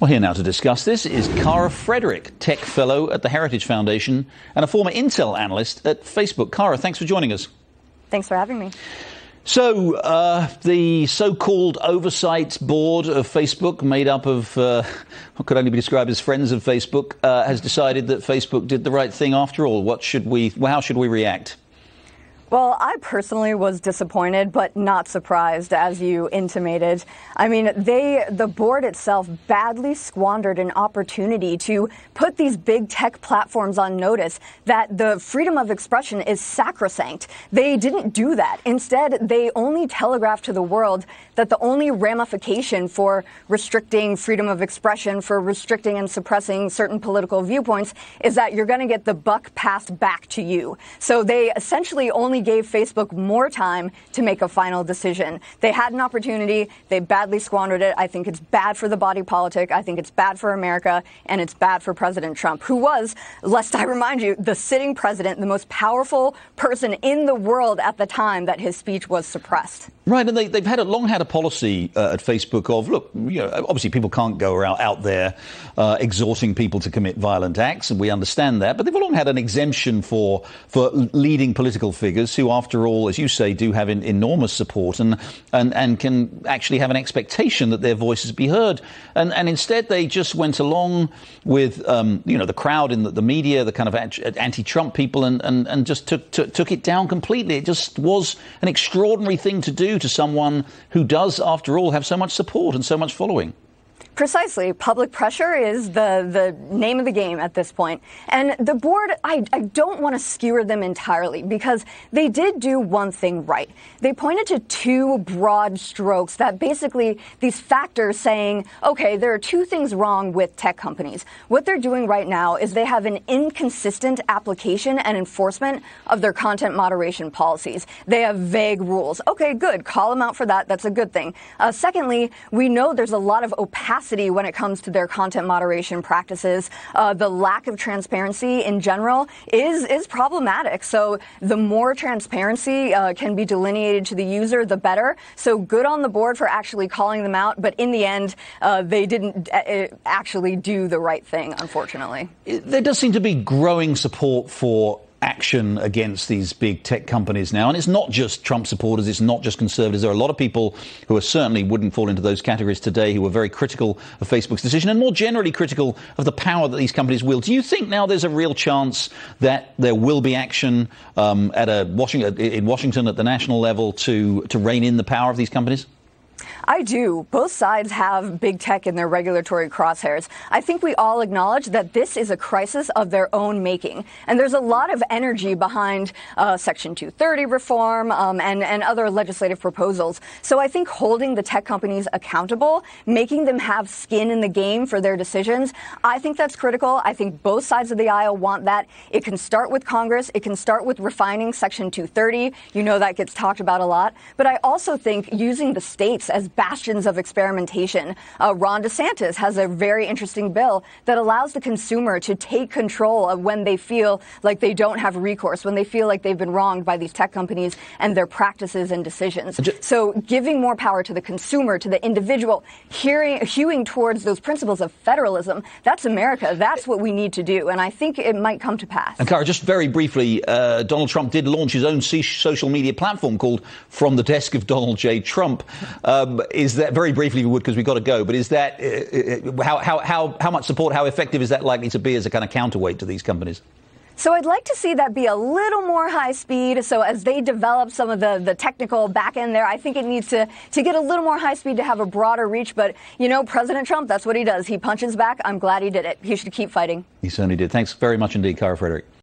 Well, here now to discuss this is Frederick, Tech Fellow at the Heritage Foundation and a former Intel analyst at Facebook. Cara, thanks for joining us. Thanks for having me. So, the so-called oversight board of Facebook, made up of what could only be described as friends of Facebook, has decided that Facebook did the right thing after all. How should we react? Well, I personally was disappointed, but not surprised, as you intimated. I mean, the board itself badly squandered an opportunity to put these big tech platforms on notice that the freedom of expression is sacrosanct. They didn't do that. Instead, they only telegraphed to the world that the only ramification for restricting freedom of expression, for restricting and suppressing certain political viewpoints, is that you're going to get the buck passed back to you. So they essentially only gave Facebook more time to make a final decision. They had an opportunity. They badly squandered it. I think it's bad for the body politic. I think it's bad for America, and it's bad for President Trump, who was, lest I remind you, the sitting president, the most powerful person in the world at the time that his speech was suppressed. Right, and they've long had a policy at Facebook of, look, obviously people can't go out there exhorting people to commit violent acts, and we understand that, but they've long had an exemption for leading political figures who, after all, as you say, do have enormous support and can actually have an expectation that their voices be heard. And instead they just went along with, the crowd in the media, the kind of anti-Trump people, and just took it down completely. It just was an extraordinary thing to do to someone who does, after all, have so much support and so much following. Precisely. Public pressure is the name of the game at this point. And the board, I don't want to skewer them entirely, because they did do one thing right. They pointed to two broad strokes that basically these factors saying, okay, there are two things wrong with tech companies. What they're doing right now is they have an inconsistent application and enforcement of their content moderation policies. They have vague rules. Okay, good. Call them out for that. That's a good thing. Secondly, we know there's a lot of opacity when it comes to their content moderation practices. The lack of transparency in general is problematic. So the more transparency can be delineated to the user, the better. So good on the board for actually calling them out. But in the end, they didn't actually do the right thing, unfortunately. There does seem to be growing support for action against these big tech companies now. And it's not just Trump supporters, it's not just conservatives. There are a lot of people who are certainly wouldn't fall into those categories today who are very critical of Facebook's decision and more generally critical of the power that these companies wield. Do you think now there's a real chance that there will be action in Washington at the national level to rein in the power of these companies? I do. Both sides have big tech in their regulatory crosshairs. I think we all acknowledge that this is a crisis of their own making. And there's a lot of energy behind Section 230 reform and other legislative proposals. So I think holding the tech companies accountable, making them have skin in the game for their decisions, I think that's critical. I think both sides of the aisle want that. It can start with Congress. It can start with refining Section 230. You know that gets talked about a lot. But I also think using the states as bastions of experimentation. Ron DeSantis has a very interesting bill that allows the consumer to take control of when they feel like they don't have recourse, when they feel like they've been wronged by these tech companies and their practices and decisions. So giving more power to the consumer, to the individual, hewing towards those principles of federalism, that's America. That's what we need to do. And I think it might come to pass. And Cara, just very briefly, Donald Trump did launch his own social media platform called From the Desk of Donald J. Trump. Is that, very briefly we would because we've got to go, but is that, how much support, how effective is that likely to be as a kind of counterweight to these companies? So I'd like to see that be a little more high speed. So as they develop some of the technical back end there, I think it needs to get a little more high speed to have a broader reach. But, President Trump, that's what he does. He punches back. I'm glad he did it. He should keep fighting. He certainly did. Thanks very much indeed, Frederick.